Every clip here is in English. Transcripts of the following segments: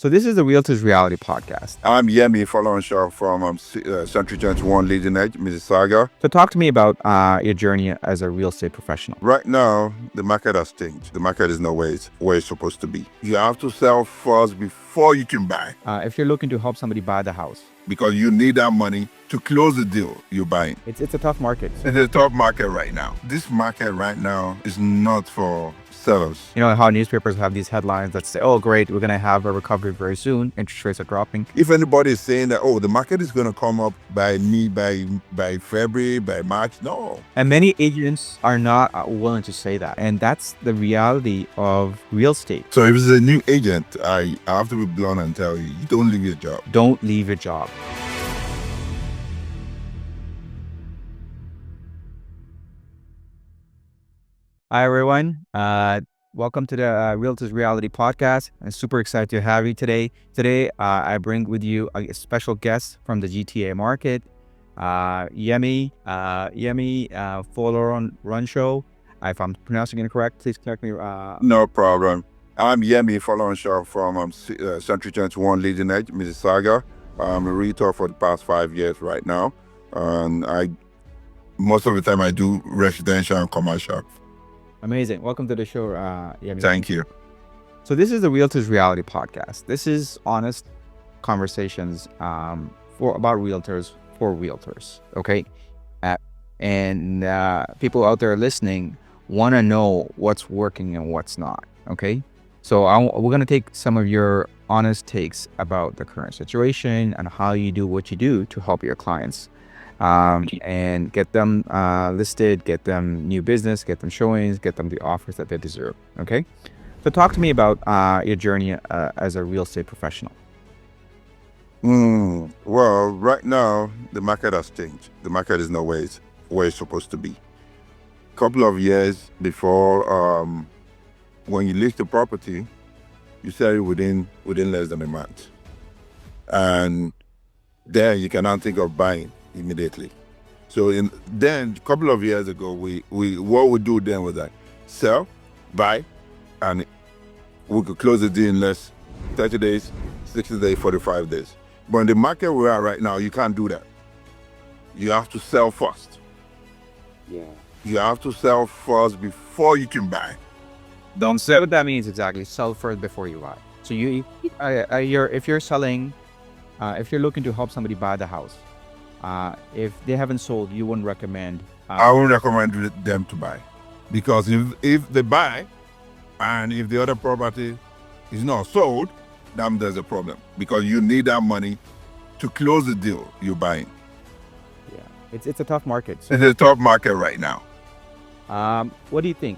So this is the Realtors Reality Podcast. I'm Yemi Folanshaw from Century 21 Leading Edge, Mississauga. So talk to me about your journey as a real estate professional. Right now, the market has changed. The market is not where it's supposed to be. You have to sell first before you can buy If you're looking to help somebody buy the house, because you need that money to close the deal you're buying. it's a tough market. It's a tough market right now. This market right now is not for sellers. You know how newspapers have these headlines that say, "Oh, great, we're going to have a recovery very soon. Interest rates are dropping." If anybody is saying that, oh, the market is going to come up by February, by March, no. And many agents are not willing to say that. And that's the reality of real estate. So if it's a new agent, I have to be blunt and tell you, don't leave your job. Don't leave your job. Hi, everyone. Welcome to the Realtors Reality Podcast. I'm super excited to have you today. Today, I bring with you a special guest from the GTA market, Yemi Follow Show. If I'm pronouncing it correct, please correct me. No problem. I'm Yemi Folanshaw from Century 21 Leading Edge, Mississauga. I'm a realtor for the past 5 years right now. And most of the time I do residential and commercial. Amazing. Welcome to the show, Yemi. Thank you. So this is the Realtors Reality Podcast. This is honest conversations about realtors for realtors. Okay, and people out there listening want to know what's working and what's not. Okay, so we're gonna take some of your honest takes about the current situation and how you do what you do to help your clients. And get them listed, get them new business, get them showings, get them the offers that they deserve. Okay, so talk to me about your journey as a real estate professional. Well, right now the market has changed. The market is not where it's supposed to be. Couple of years before, when you list the property, you sell it within less than a month, and then you cannot think of buying immediately. So then a couple of years ago, we what we do then was that sell, buy, and we could close the deal in less 30 days, 60 days, 45 days. But in the market we are right now, you can't do that. You have to sell first. Yeah. You have to sell first before you can buy. Don't sell. What that means exactly? Sell first before you buy. So if you're selling, if you're looking to help somebody buy the house, if they haven't sold, you wouldn't recommend. I wouldn't recommend them to buy, because if they buy, and if the other property is not sold, then there's a problem, because you need that money to close the deal you're buying. Yeah, it's a tough market. So, It's a tough market right now. what do you think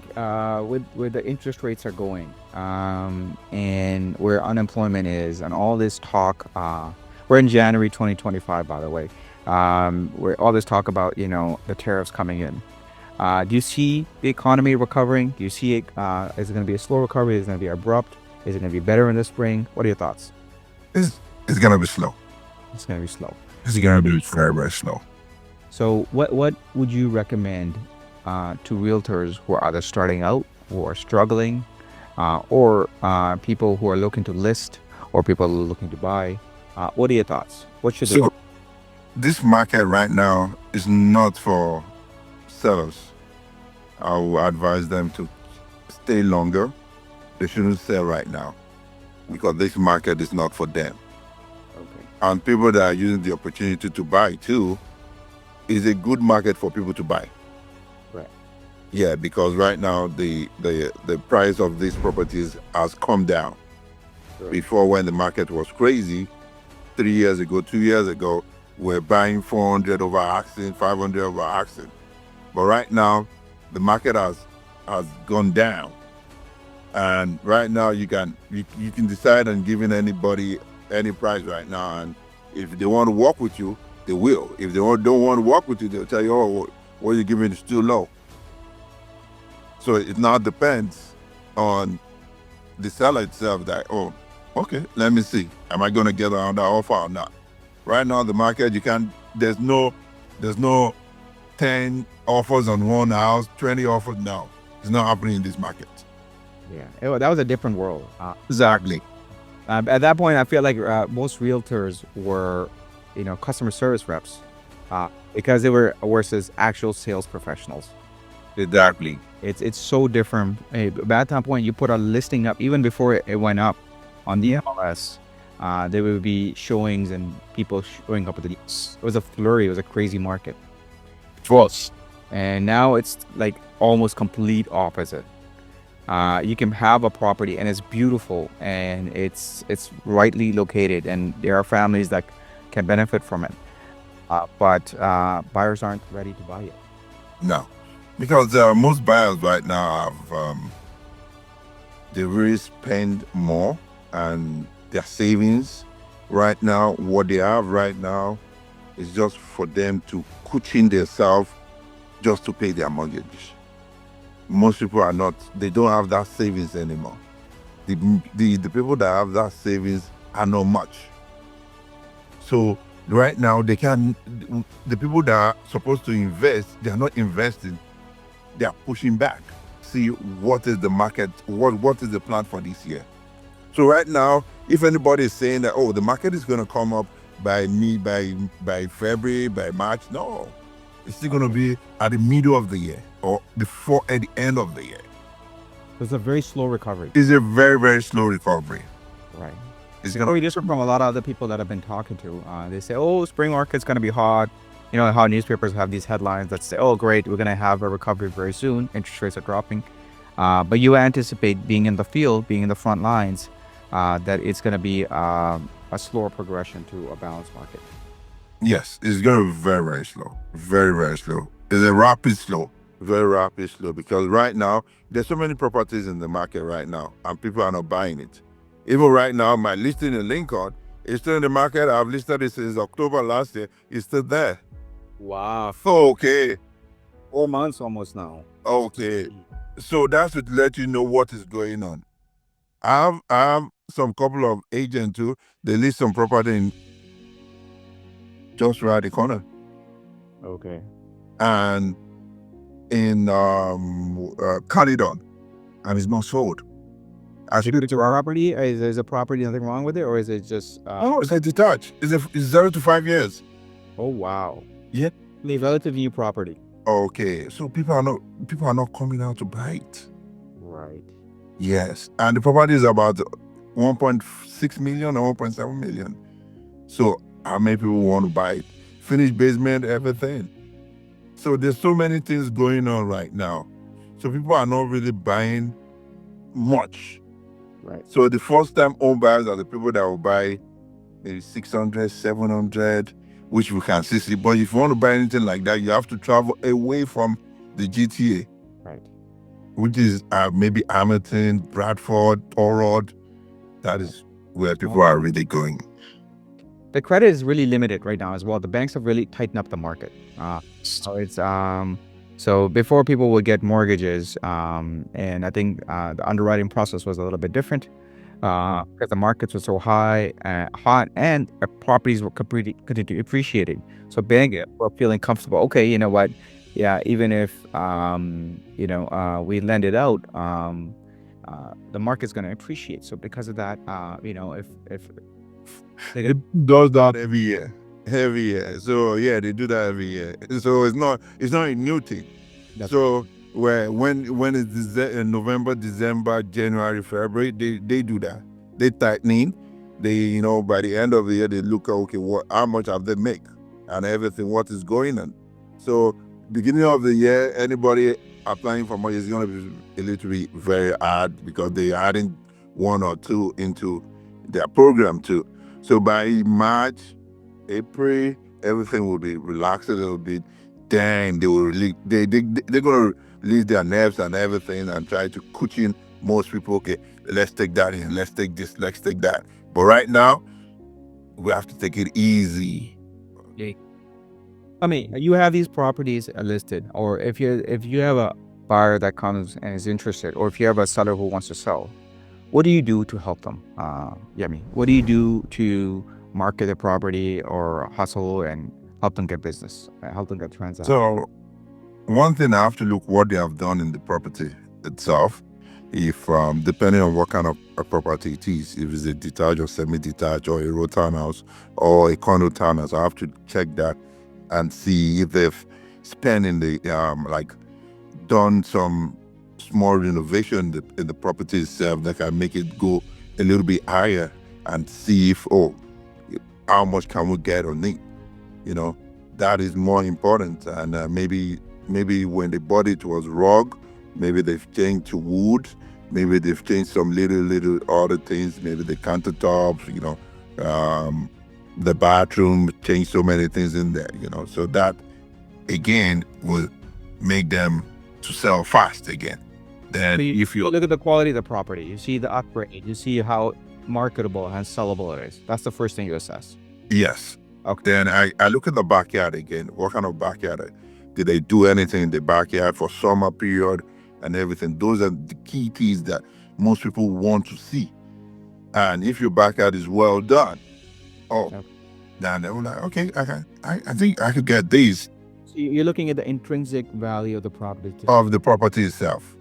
with the interest rates are going, and where unemployment is, and all this talk? We're in January 2025, by the way. Where all this talk about, the tariffs coming in. Do you see the economy recovering? Do you see it? Is it going to be a slow recovery? Is it going to be abrupt? Is it going to be better in the spring? What are your thoughts? It's going to be slow. It's going to be slow. It's going to be very, very slow. So what would you recommend to realtors who are either starting out, who are struggling, or people who are looking to list, or people who are looking to buy? What are your thoughts? What should they do? This market right now is not for sellers. I will advise them to stay longer. They shouldn't sell right now, because this market is not for them. Okay. And people that are using the opportunity to buy too, is a good market for people to buy. Right. Yeah, because right now the price of these properties has come down. Sure. Before, when the market was crazy, 3 years ago, 2 years ago, we're buying 400 over asking, 500 over asking. But right now, the market has gone down. And right now, you can decide on giving anybody any price right now. And if they want to work with you, they will. If they don't want to work with you, they'll tell you, oh, what you're giving is too low. So it now depends on the seller itself that, oh, okay, let me see. Am I going to get on that offer or not? Right now, the market, there's no 10 offers on one house, 20 offers. No, it's not happening in this market. Yeah, that was a different world. Exactly. At that point, I feel like most realtors were, customer service reps, because they were versus actual sales professionals. Exactly. It's so different. But at that point, you put a listing up even before it went up on the MLS. There would be showings and people showing up at the. It was a flurry. It was a crazy market, It was. and now it's like almost complete opposite. You can have a property and it's beautiful and it's rightly located and there are families that can benefit from it. But buyers aren't ready to buy it. No, because most buyers right now have they really spend more and their savings right now. What they have right now is just for them to cushion themselves just to pay their mortgage. Most people are not. They don't have that savings anymore. The people that have that savings are not much. So right now they can. The people that are supposed to invest, they are not investing. They are pushing back. See what is the market, what is the plan for this year. So right now, if anybody is saying that, oh, the market is going to come up by February, by March, no, it's still going to be at the middle of the year or before at the end of the year. It's a very slow recovery. It's a very, very slow recovery. Right. It's It's very different from a lot of other people that I've been talking to. They say, oh, spring market's going to be hot. You know how newspapers have these headlines that say, oh, great, we're going to have a recovery very soon. Interest rates are dropping. But you anticipate being in the field, being in the front lines, that it's going to be a slower progression to a balanced market. Yes, it's going to be very, very slow. Very, very slow. It's a rapid slow. Very rapid slow because right now, there's so many properties in the market right now and people are not buying it. Even right now, my listing in Lincoln is still in the market. I've listed it since October last year. It's still there. Wow. Okay. 4 months almost now. Okay. So that's to let you know what is going on. I have some couple of agents too. They list some property in just around the corner. Okay. And in Caledon, and it's not sold. I Is it a property? Is a property nothing wrong with it, or is it just? Oh, it's a detached. It's 0 to 5 years. Oh wow. Yeah. The relative new property. Okay, so people are not coming out to buy it. Right. Yes, and the property is about 1.6 million or 1.7 million. So how many people want to buy it? Finished basement, everything. So there's so many things going on right now. So people are not really buying much. Right. So the first time home buyers are the people that will buy maybe 600, 700, which we can see. But if you want to buy anything like that, you have to travel away from the GTA. Right. Which is maybe Hamilton, Bradford, Torrod. That is where people are really going. The credit is really limited right now as well. The banks have really tightened up the market. So it's so before people would get mortgages, and I think the underwriting process was a little bit different because the markets were so hot, and properties were completely appreciating. So banks were feeling comfortable. Okay, you know what? Yeah, even if we lend it out, the market's going to appreciate. So because of that, if It does that every year. Every year. So yeah, they do that every year. So it's not a new thing. So when it's November, December, January, February, they do that. They tightening. They by the end of the year they look at okay how much have they make and everything what is going on. So beginning of the year anybody applying for money is going to be a little bit very hard because they adding one or two into their program too. So by March, April, everything will be relaxed a little bit. Then they will release, they're gonna release their nerves and everything and try to cushion most people. Okay, let's take that in, let's take this, let's take that. But right now, we have to take it easy. I mean, you have these properties listed, or if you have a buyer that comes and is interested, or if you have a seller who wants to sell, what do you do to help them? Yemi, what do you do to market the property or hustle and help them get business, help them get transactions? So one thing I have to look what they have done in the property itself. if depending on what kind of a property it is, if it's a detached or semi-detached or a row townhouse or a condo townhouse, I have to check that and see if they've spent in the like done some small renovation in the property itself that can make it go a little bit higher, and see if how much can we get on it. That is more important. And maybe when they bought it was rug, maybe they've changed to wood, maybe they've changed some little other things, maybe the countertops, the bathroom, changed so many things in there, so that again will make them to sell fast again. Then So if you you look at the quality of the property, you see the upgrade, you see how marketable and sellable it is. That's the first thing you assess. Yes. Okay. Then I look at the backyard again. What kind of backyard? Did they do anything in the backyard for summer period and everything? Those are the key things that most people want to see. And if your backyard is well done, Okay. then they were like, okay, I think I could get these So you're looking at the intrinsic value of the property. of the property itself.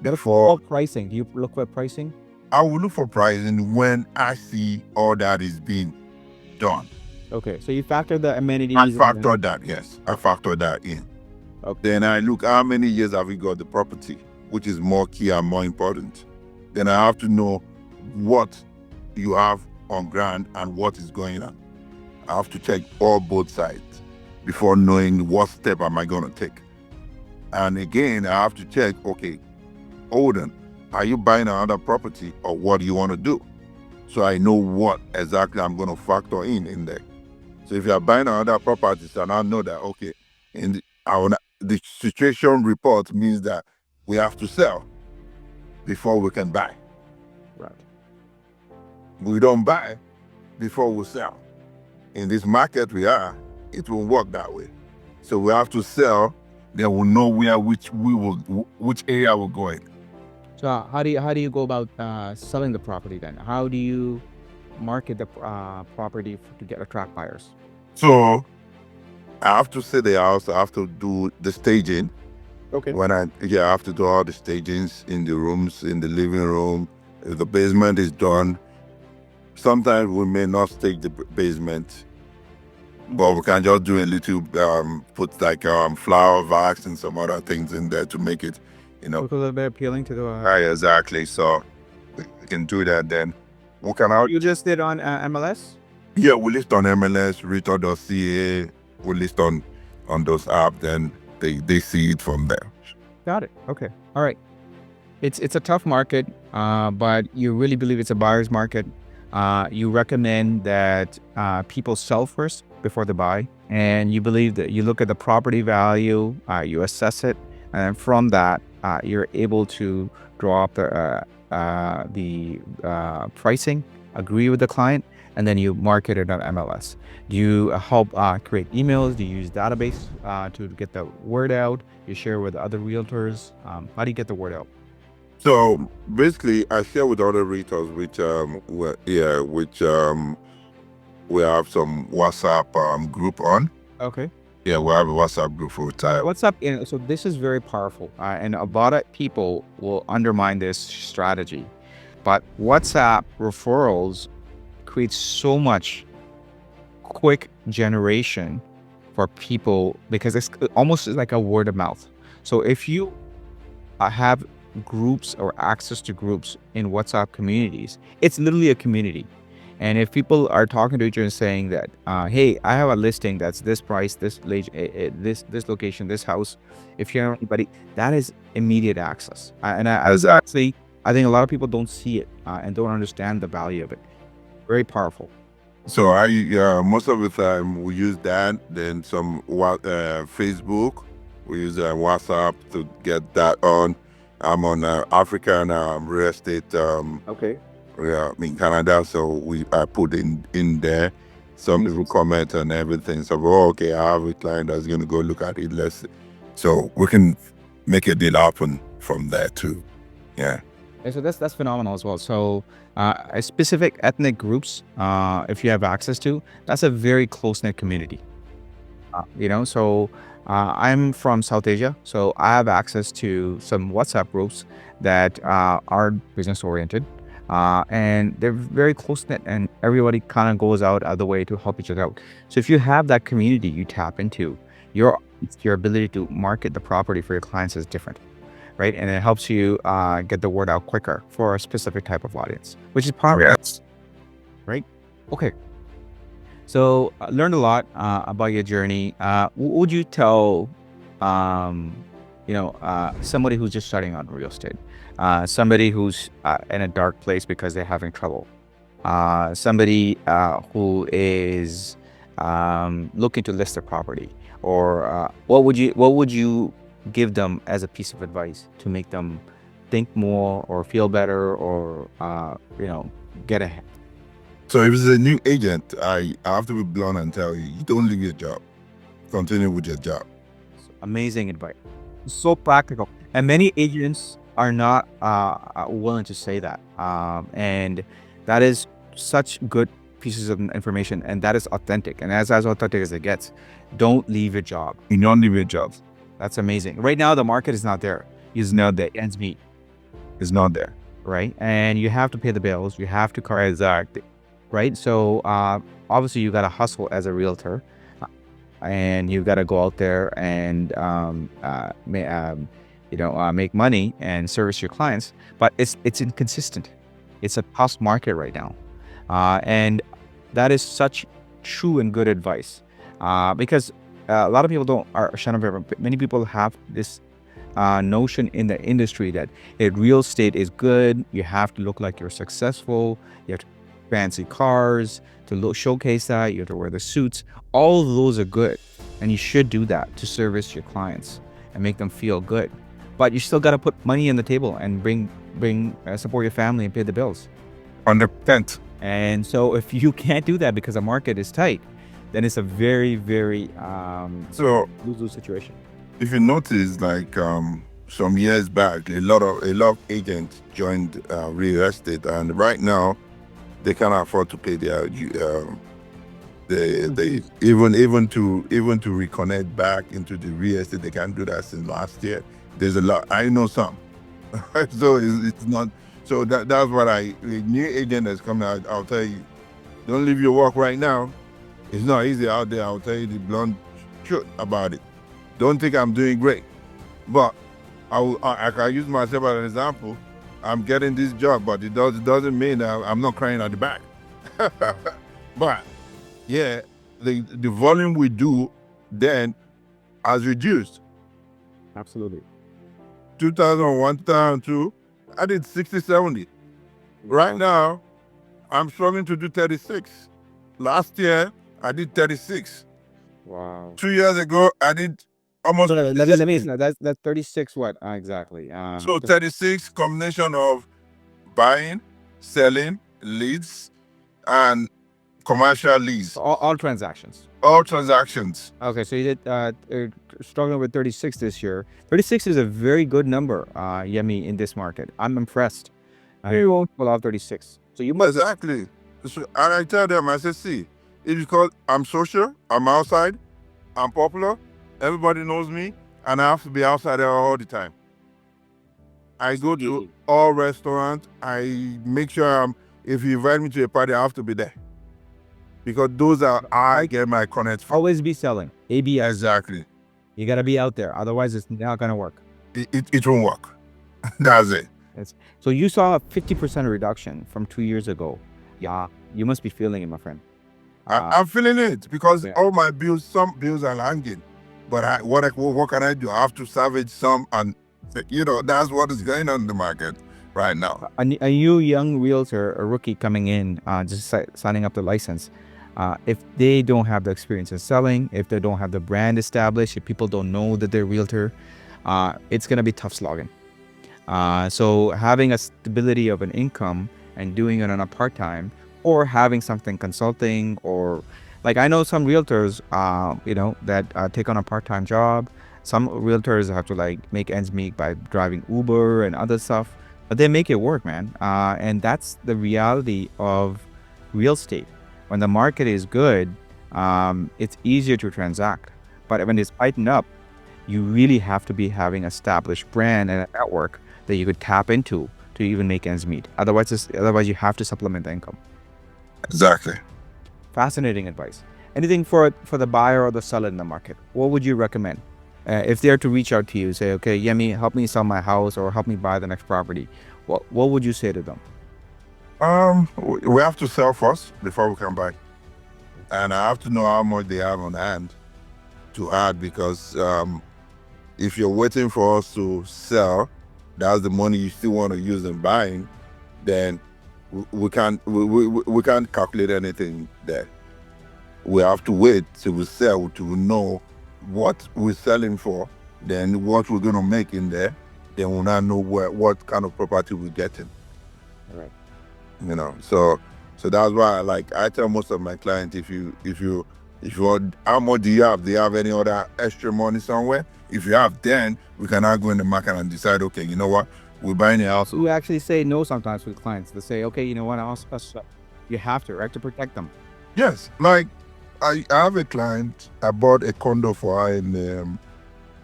Therefore, All pricing. Do you look for pricing? I will look for pricing when I see all that is being done. Okay. So you factor the amenities. I factor that, yes. I factor that in. Okay. Then I look how many years have we got the property, which is more key and more important. Then I have to know what you have on ground and what is going on. I have to check all both sides before knowing what step am I going to take. And again, I have to check, okay, hold on, are you buying another property or what do you want to do? So I know what exactly I'm going to factor in there. So if you're buying another property, so I know that, okay, in the situation report means that we have to sell before we can buy. Right. We don't buy before we sell. In this market we are, it will work that way. So we have to sell, then we'll know which area we're going. So how do you go about selling the property then? How do you market the property to attract buyers? So I have to see the house. I have to do the staging. Okay. I have to do all the stagings in the rooms, in the living room. If the basement is done, sometimes we may not stage the basement, but we can just do a little, put like flower vase and some other things in there to make it, Look a little bit appealing to the. right, exactly. So we can do that then. What can I? You just did on MLS? Yeah, we list on MLS, realtor.ca. We list on those apps, then they see it from there. Got it. Okay. All right. It's a tough market, but you really believe it's a buyer's market. You recommend that people sell first before they buy, and you believe that you look at the property value, you assess it, and then from that, you're able to draw up the pricing, agree with the client, and then you market it on MLS. Do you help create emails? Do you use database to get the word out? You share with other realtors? How do you get the word out? So basically, I share with other realtors, we have some WhatsApp group on. Okay. Yeah, we have a WhatsApp group for time. What's up? So this is very powerful, and a lot of people will undermine this strategy. But WhatsApp referrals creates so much quick generation for people because it's almost like a word of mouth. So if you have groups or access to groups in WhatsApp communities, it's literally a community. And if people are talking to each other and saying that, hey, I have a listing that's this price, this location, this house. If you have anybody, that is immediate access. I think a lot of people don't see it and don't understand the value of it. Very powerful. So I most of the time we use that. Then some Facebook. We use WhatsApp to get that on. I'm on African real estate. Okay. In Canada, so I put in there. Some people comment and everything. So okay, I have a client that's going to go look at it. So we can make a deal happen from there too. Yeah. And so that's phenomenal as well. So specific ethnic groups, if you have access to, that's a very close knit community. So I'm from South Asia, so I have access to some WhatsApp groups that are business oriented, and they're very close knit, and everybody kind of goes out of the way to help each other out. So if you have that community you tap into, your your ability to market the property for your clients is different, right? And it helps you get the word out quicker for a specific type of audience, which is part of it, Yes. right? Okay. So learned a lot about your journey. Would you tell, um, somebody who's just starting out in real estate, somebody who's in a dark place because they're having trouble, somebody who is looking to list their property, or what would you give them as a piece of advice to make them think more or feel better or get ahead? So if it's a new agent, I have to be blunt and tell you, don't leave your job. Continue with your job. Amazing advice. So practical. And many agents are not willing to say that. And that is such good pieces of information, and that is authentic. And as authentic as it gets, don't leave your job. You don't leave your job. That's amazing. Right now, the market is not there. It's not the ends meet, It's not there. right? And you have to pay the bills. You have to exactly, right? So obviously, you got to hustle as a realtor, and you've got to go out there and make money and service your clients. But it's inconsistent. It's a tough market right now, and that is such true and good advice, because a lot of people don't are shun of it. Many people have this notion in the industry that real estate is good. You have to look like you're successful. You have to fancy cars to showcase that. You have to wear the suits. All of those are good, and you should do that to service your clients and make them feel good. But you still got to put money on the table and bring support your family and pay the bills. 100%. And so if you can't do that because the market is tight, then it's a very, very So lose-lose situation. if you notice, like some years back, a lot of agents joined real estate, and right now they cannot afford to pay their they even to reconnect back into the real estate. They can't do that since last year. There's a lot. I know some. So it's not. So that's what a new agent that's coming out. I'll tell you, don't leave your work right now. It's not easy out there. I'll tell you the blunt truth about it. Don't think I'm doing great, but I can use myself as an example. I'm getting this job, but it doesn't mean that I'm not crying at the back. But yeah, the volume we do then has reduced. Absolutely. 2001, 2002, I did 60, 70. Right now, I'm struggling to do 36. Last year, I did 36. Wow. 2 years ago, I did almost. So let me that's 36 what exactly? So 36 combination of buying, selling, leads, and commercial leads. all transactions. All transactions. Okay, so you did struggling with 36 this year. 36 is a very good number, Yemi, in this market. I'm impressed. You won't pull out 36. So you must Exactly. So, and I tell them, I say, see, it's because I'm social, I'm outside, I'm popular, everybody knows me, and I have to be outside there all the time. I go to all restaurants. I make sure if you invite me to a party, I have to be there. Because those are, I get my connects from. always be selling. ABS. Exactly. You got to be out there. Otherwise, it's not going to work. It won't work. That's it. So you saw a 50% reduction from 2 years ago. Yeah, you must be feeling it, my friend. I'm feeling it because Yeah. all my bills, some bills are hanging. But what can I do? I have to salvage some, and that's what is going on in the market right now. A new young realtor, a rookie coming in, just signing up the license, if they don't have the experience in selling, if they don't have the brand established, if people don't know that they're a realtor, it's going to be tough slogging. So having a stability of an income and doing it on a part-time, or having something consulting, or like I know some realtors, that take on a part-time job. Some realtors have to like make ends meet by driving Uber and other stuff, but they make it work, man. And that's the reality of real estate. When the market is good, it's easier to transact. But when it's tightened up, you really have to be having established brand and a network that you could tap into to even make ends meet. Otherwise you have to supplement the income. Exactly. Fascinating advice. Anything for the buyer or the seller in the market? What would you recommend? If they're to reach out to you, say, okay, Yemi, help me sell my house or help me buy the next property. What would you say to them? We have to sell first before we can buy, and I have to know how much they have on hand to add, because if you're waiting for us to sell, that's the money you still want to use in buying, then we can't calculate anything there. We have to wait till we sell to know what we're selling for, then what we're going to make in there, then we'll not know what kind of property we're getting. All right. So that's why I tell most of my clients, if you want, how much do you have? Do you have any other extra money somewhere? If you have, then we can now go in the market and decide, okay, you know what, we're buying a house. We actually say no sometimes with clients. They say, okay, you know what, you have to, right, to protect them. Yes, like I have a client, I bought a condo for her in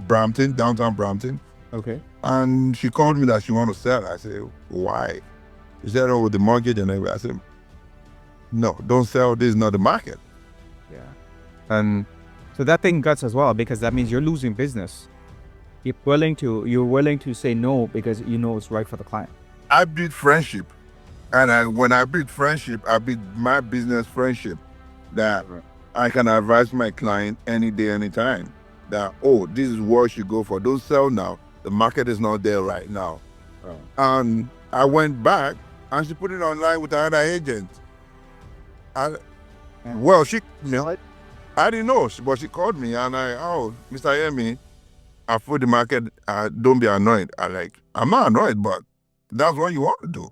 Brampton, downtown Brampton, Okay. and she called me that she want to sell. I said, why? She said, oh, with the mortgage and everything. I said, no, don't sell. This is not the market. Yeah. And so that thing guts as well, because that means you're losing business. You're willing to say no because you know it's right for the client. I build friendship, and when I build friendship, I build my business friendship, that I can advise my client any day, anytime, that, oh, this is what you go for. Don't sell now. The market is not there right now. Oh. And I went back and she put it online with another agent. Well, I didn't know, but she called me and oh, Mr. Yemi, I put the market, don't be annoyed. I'm not annoyed, but that's what you want to do.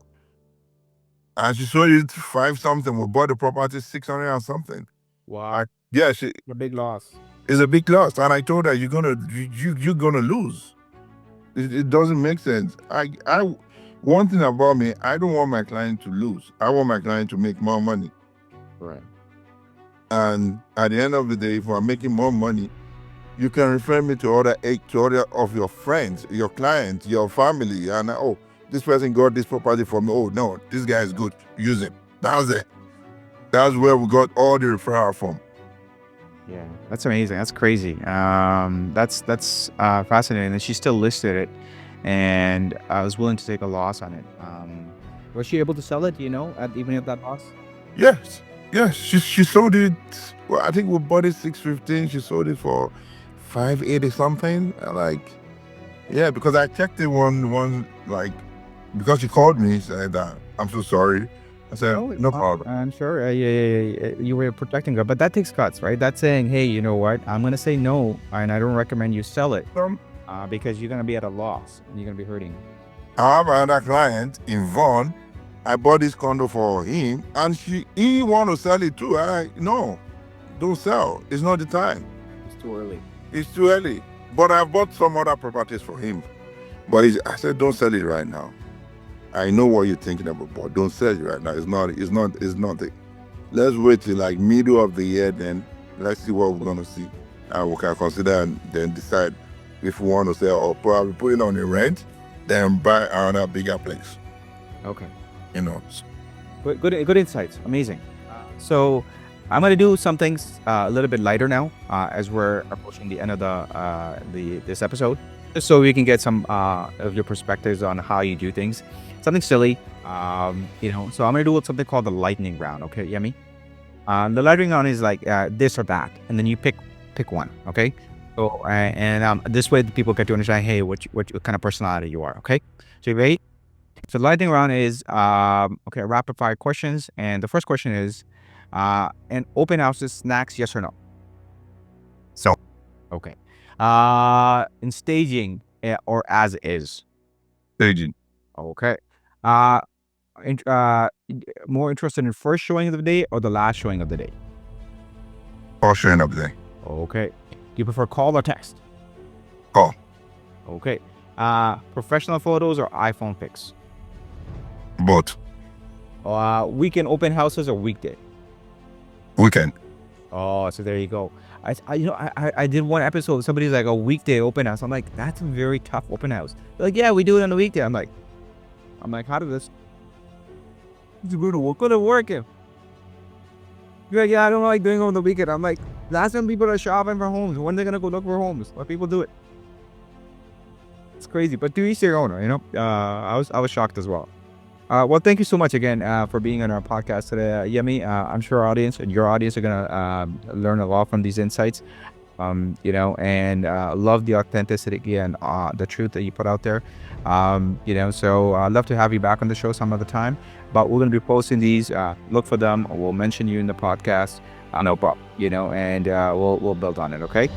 And she sold it 5 something. We bought the property 600 and something. Wow. A big loss. It's a big loss. And I told her, you're gonna lose. It doesn't make sense. One thing about me, I don't want my client to lose. I want my client to make more money. Right. And at the end of the day, if we're making more money, you can refer me to other of your friends, your clients, your family, and oh, this person got this property for me. Oh no, this guy is good. Use it. That's it. That's where we got all the referral from. Yeah, that's amazing. That's crazy. That's fascinating. And she still listed it, and I was willing to take a loss on it. Was she able to sell it? Do you know, even at that loss? Yes. She sold it. Well, I think we bought it 615. She sold it for 580 something. Yeah, because I checked it one because she called me, said that I'm so sorry. I said, no problem. I'm sure. Yeah. You were protecting her, but that takes guts, right? That's saying, hey, you know what? I'm gonna say no, and I don't recommend you sell it because you're gonna be at a loss and you're gonna be hurting. I have another client in Vaughan. I bought this condo for him, and he want to sell it too. No, don't sell. It's not the time. It's too early. It's too early. But I bought some other properties for him. But I said, don't sell it right now. I know what you're thinking about, but don't sell it right now. It's not. Let's wait till middle of the year, then let's see what we're gonna see. And we can consider and then decide if we want to sell, or probably put it on the rent, then buy another bigger place. Okay. Good insights. Amazing. So I'm gonna do something a little bit lighter now, as we're approaching the end of this episode, just so we can get some of your perspectives on how you do things. Something silly, So I'm gonna do something called the lightning round. Okay, Yemi. The lightning round is like this or that, and then you pick one. Okay. So and this way people get to understand, hey, what kind of personality you are. Okay. So you ready? So the lightning round is okay, rapid fire questions, and the first question is, an open houses snacks, yes or no? So. Okay. In staging or as is? Staging. Okay. More interested in first showing of the day or the last showing of the day? First showing of the day. Okay. Do you prefer call or text? Call. Okay. Professional photos or iPhone pics? Both. Weekend open houses or weekday? Weekend. Oh, so there you go. I did one episode. Somebody's like a weekday open house. I'm like, that's a very tough open house. They're like, yeah, we do it on the weekday. I'm like, how does this go to work? Go to work. You're like, yeah, I don't like doing it on the weekend. I'm like, that's when people are shopping for homes. When they're gonna go look for homes? Let people do it. It's crazy, but to each their own. I was shocked as well. Well, thank you so much again for being on our podcast today, Yemi. I'm sure our audience and your audience are gonna learn a lot from these insights. And love the authenticity and the truth that you put out there. So I'd love to have you back on the show some other time. But we're gonna be posting these. Look for them. We'll mention you in the podcast. No problem. And we'll build on it. Okay.